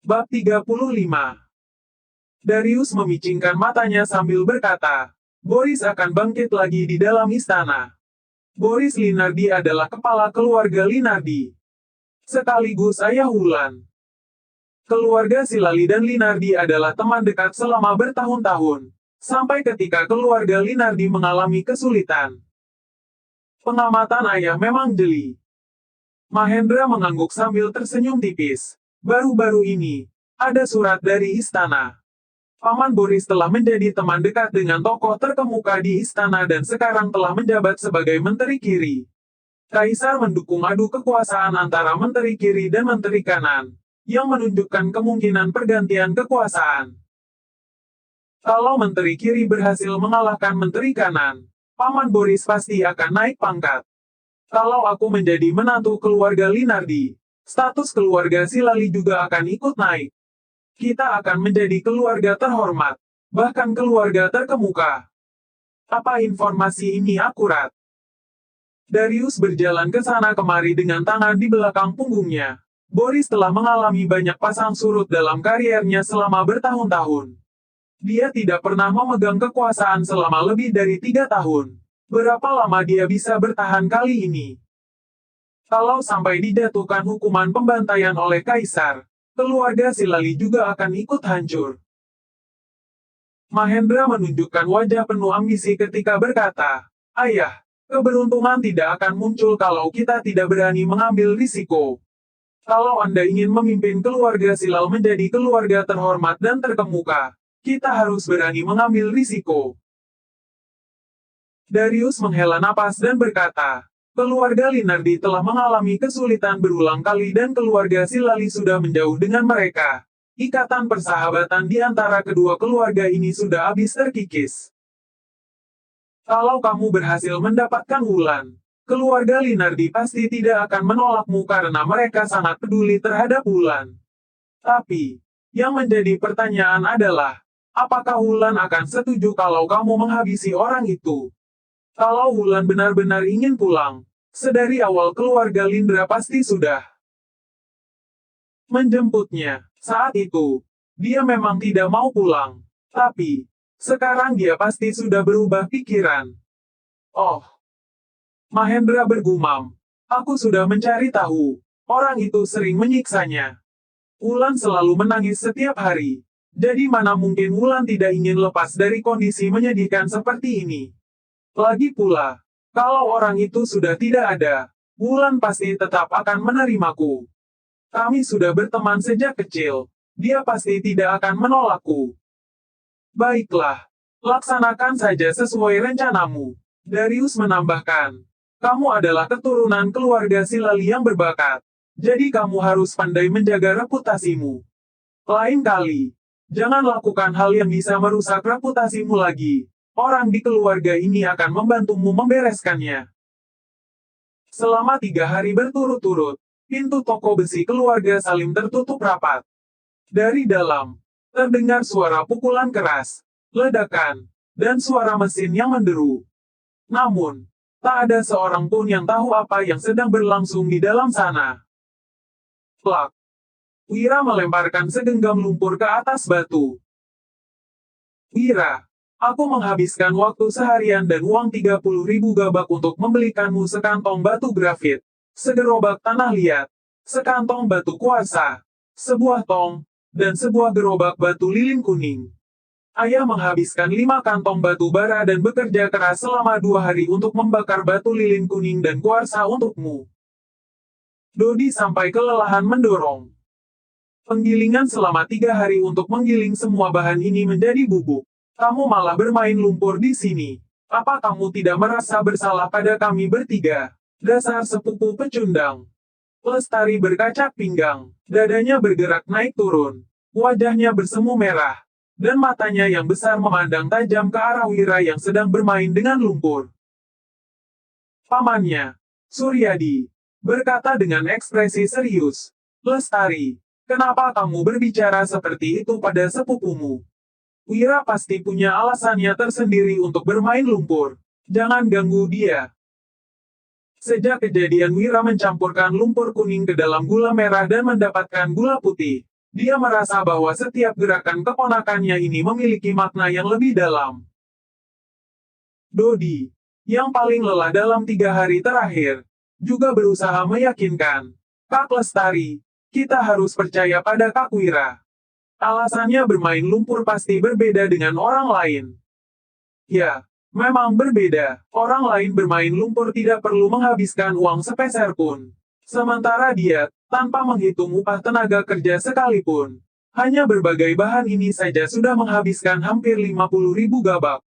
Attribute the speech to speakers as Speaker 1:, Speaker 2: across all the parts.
Speaker 1: Bab 35. Darius memicingkan matanya sambil berkata, Boris akan bangkit lagi di dalam istana. Boris Linardi adalah kepala keluarga Linardi, sekaligus ayah Wulan. Keluarga Silali dan Linardi adalah teman dekat selama bertahun-tahun, sampai ketika keluarga Linardi mengalami kesulitan. Pengamatan ayah memang jeli. Mahendra mengangguk sambil tersenyum tipis. Baru-baru ini, ada surat dari istana. Paman Boris telah menjadi teman dekat dengan tokoh terkemuka di istana dan sekarang telah menjabat sebagai Menteri Kiri. Kaisar mendukung adu kekuasaan antara Menteri Kiri dan Menteri Kanan, yang menunjukkan kemungkinan pergantian kekuasaan. Kalau Menteri Kiri berhasil mengalahkan Menteri Kanan, Paman Boris pasti akan naik pangkat. Kalau aku menjadi menantu keluarga Linardi, status keluarga Silali juga akan ikut naik. Kita akan menjadi keluarga terhormat, bahkan keluarga terkemuka. Apa informasi ini akurat? Darius berjalan ke sana kemari dengan tangan di belakang punggungnya. Boris telah mengalami banyak pasang surut dalam kariernya selama bertahun-tahun. Dia tidak pernah memegang kekuasaan selama lebih dari 3 tahun. Berapa lama dia bisa bertahan kali ini? Kalau sampai dijatuhkan hukuman pembantaian oleh Kaisar, keluarga Silali juga akan ikut hancur. Mahendra menunjukkan wajah penuh ambisi ketika berkata, Ayah, keberuntungan tidak akan muncul kalau kita tidak berani mengambil risiko. Kalau Anda ingin memimpin keluarga Silal menjadi keluarga terhormat dan terkemuka, kita harus berani mengambil risiko. Darius menghela napas dan berkata, keluarga Linardi telah mengalami kesulitan berulang kali dan keluarga Silali sudah menjauh dengan mereka. Ikatan persahabatan di antara kedua keluarga ini sudah habis terkikis. Kalau kamu berhasil mendapatkan Wulan, keluarga Linardi pasti tidak akan menolakmu karena mereka sangat peduli terhadap Wulan. Tapi, yang menjadi pertanyaan adalah, apakah Wulan akan setuju kalau kamu menghabisi orang itu? Kalau Wulan benar-benar ingin pulang, sedari awal keluarga Lindra pasti sudah menjemputnya. Saat itu, dia memang tidak mau pulang. Tapi, sekarang dia pasti sudah berubah pikiran. Oh, Mahendra bergumam. Aku sudah mencari tahu. Orang itu sering menyiksanya. Wulan selalu menangis setiap hari. Jadi mana mungkin Wulan tidak ingin lepas dari kondisi menyedihkan seperti ini. Lagi pula, kalau orang itu sudah tidak ada, Wulan pasti tetap akan menerimaku. Kami sudah berteman sejak kecil, dia pasti tidak akan menolakku. Baiklah, laksanakan saja sesuai rencanamu. Darius menambahkan, kamu adalah keturunan keluarga Silali yang berbakat, jadi kamu harus pandai menjaga reputasimu. Lain kali, jangan lakukan hal yang bisa merusak reputasimu lagi. Orang di keluarga ini akan membantumu membereskannya. Selama 3 hari berturut-turut, pintu toko besi keluarga Salim tertutup rapat. Dari dalam, terdengar suara pukulan keras, ledakan, dan suara mesin yang menderu. Namun, tak ada seorang pun yang tahu apa yang sedang berlangsung di dalam sana. Plak! Wira melemparkan segenggam lumpur ke atas batu. Wira! Aku menghabiskan waktu seharian dan uang 30.000 gabak untuk membelikanmu sekantong batu grafit, segerobak tanah liat, sekantong batu kuarsa, sebuah tong, dan sebuah gerobak batu lilin kuning. Ayah menghabiskan 5 kantong batu bara dan bekerja keras selama 2 hari untuk membakar batu lilin kuning dan kuarsa untukmu. Dodi sampai kelelahan mendorong. Penggilingan selama 3 hari untuk menggiling semua bahan ini menjadi bubuk. Kamu malah bermain lumpur di sini. Apa kamu tidak merasa bersalah pada kami bertiga? Dasar sepupu pecundang. Lestari berkacak pinggang. Dadanya bergerak naik turun. Wajahnya bersemu merah. Dan matanya yang besar memandang tajam ke arah Wira yang sedang bermain dengan lumpur. Pamannya, Suryadi, berkata dengan ekspresi serius. Lestari, kenapa kamu berbicara seperti itu pada sepupumu? Wira pasti punya alasannya tersendiri untuk bermain lumpur. Jangan ganggu dia. Sejak kejadian Wira mencampurkan lumpur kuning ke dalam gula merah dan mendapatkan gula putih, Dia merasa bahwa setiap gerakan keponakannya ini memiliki makna yang lebih dalam. Dodi, yang paling lelah dalam 3 hari terakhir, juga berusaha meyakinkan, Kak Lestari, kita harus percaya pada Kak Wira. Alasannya bermain lumpur pasti berbeda dengan orang lain. Ya, memang berbeda. Orang lain bermain lumpur tidak perlu menghabiskan uang sepeser pun. Sementara dia, tanpa menghitung upah tenaga kerja sekalipun, hanya berbagai bahan ini saja sudah menghabiskan hampir 50.000 gabak.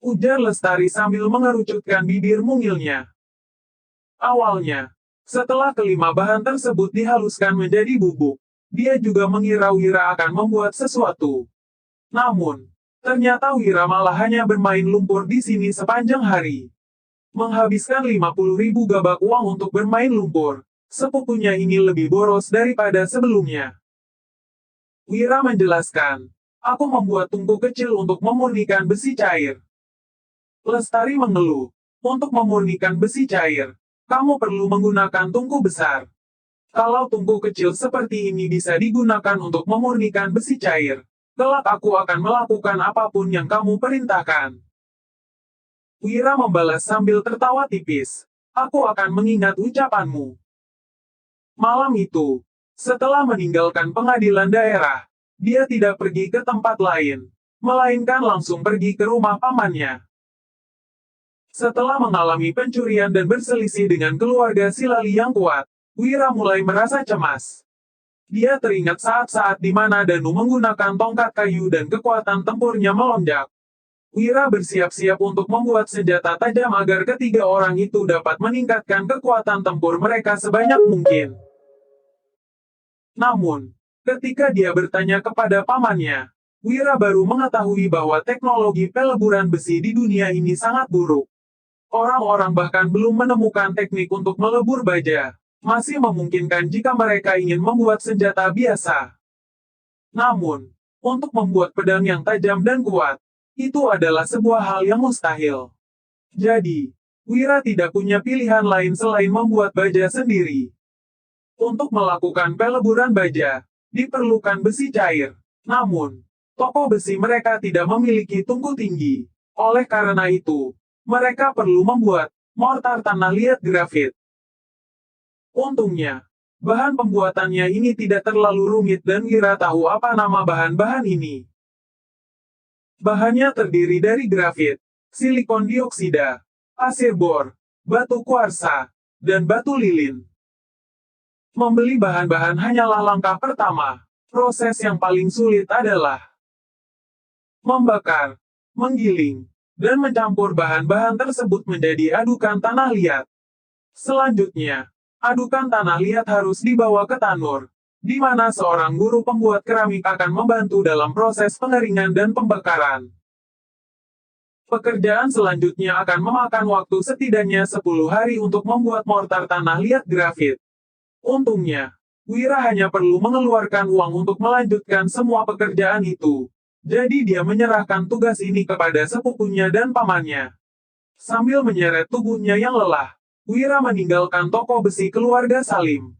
Speaker 1: Ujar Lestari sambil mengerucutkan bibir mungilnya. Awalnya, setelah kelima bahan tersebut dihaluskan menjadi bubuk, dia juga mengira Wira akan membuat sesuatu. Namun, ternyata Wira malah hanya bermain lumpur di sini sepanjang hari. Menghabiskan 50.000 gabak uang untuk bermain lumpur, sepupunya ini lebih boros daripada sebelumnya. Wira menjelaskan, aku membuat tungku kecil untuk memurnikan besi cair. Lestari mengeluh, untuk memurnikan besi cair, kamu perlu menggunakan tungku besar. Kalau tungku kecil seperti ini bisa digunakan untuk memurnikan besi cair, kelak aku akan melakukan apapun yang kamu perintahkan. Wira membalas sambil tertawa tipis. Aku akan mengingat ucapanmu. Malam itu, setelah meninggalkan pengadilan daerah, dia tidak pergi ke tempat lain, melainkan langsung pergi ke rumah pamannya. Setelah mengalami pencurian dan berselisih dengan keluarga Silali yang kuat, Wira mulai merasa cemas. Dia teringat saat-saat di mana Danu menggunakan tongkat kayu dan kekuatan tempurnya melonjak. Wira bersiap-siap untuk membuat senjata tajam agar ketiga orang itu dapat meningkatkan kekuatan tempur mereka sebanyak mungkin. Namun, ketika dia bertanya kepada pamannya, Wira baru mengetahui bahwa teknologi peleburan besi di dunia ini sangat buruk. Orang-orang bahkan belum menemukan teknik untuk melebur baja. Masih memungkinkan jika mereka ingin membuat senjata biasa. Namun, untuk membuat pedang yang tajam dan kuat, itu adalah sebuah hal yang mustahil. Jadi, Wira tidak punya pilihan lain selain membuat baja sendiri. Untuk melakukan peleburan baja, diperlukan besi cair. Namun, toko besi mereka tidak memiliki tungku tinggi. Oleh karena itu, mereka perlu membuat mortar tanah liat grafit. Untungnya, bahan pembuatannya ini tidak terlalu rumit dan Wira tahu apa nama bahan-bahan ini. Bahannya terdiri dari grafit, silikon dioksida, pasir bor, batu kuarsa, dan batu lilin. Membeli bahan-bahan hanyalah langkah pertama. Proses yang paling sulit adalah membakar, menggiling, dan mencampur bahan-bahan tersebut menjadi adukan tanah liat. Selanjutnya, adukan tanah liat harus dibawa ke tanur, di mana seorang guru pembuat keramik akan membantu dalam proses pengeringan dan pembakaran. Pekerjaan selanjutnya akan memakan waktu setidaknya 10 hari untuk membuat mortar tanah liat grafit. Untungnya, Wira hanya perlu mengeluarkan uang untuk melanjutkan semua pekerjaan itu. Jadi dia menyerahkan tugas ini kepada sepupunya dan pamannya. Sambil menyeret tubuhnya yang lelah, Wira meninggalkan toko besi keluarga Salim.